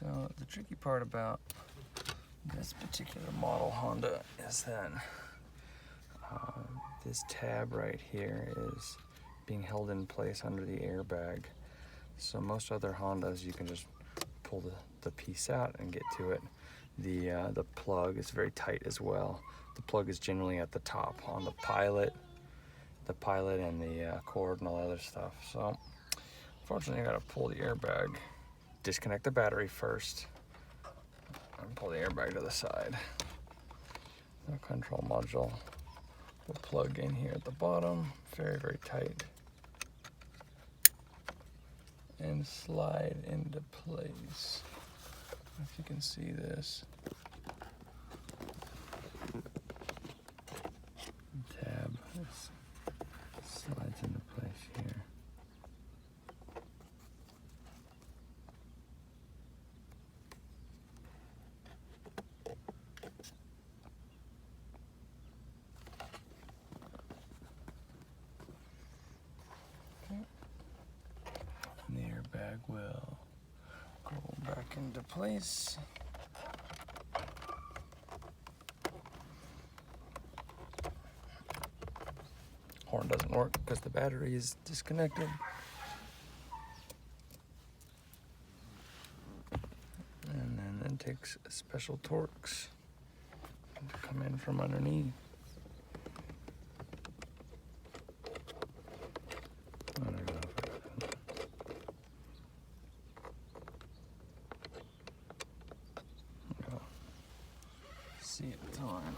So the tricky part about this particular model Honda is that this tab right here is being held in place under the airbag. So most other Hondas, you can just pull the piece out and get to it. The plug is very tight as well. The plug is generally at the top on the pilot and the cord and all that other stuff. So unfortunately, I gotta pull the airbag, disconnect the battery first, and pull the airbag to the side. The control module will plug in here at the bottom, very, very tight, and slide into place. If you can see this. Tab slides into place here. Okay. And the airbag will go back into place. Horn doesn't work because the battery is disconnected. And then it takes special Torx to come in from underneath. See it time.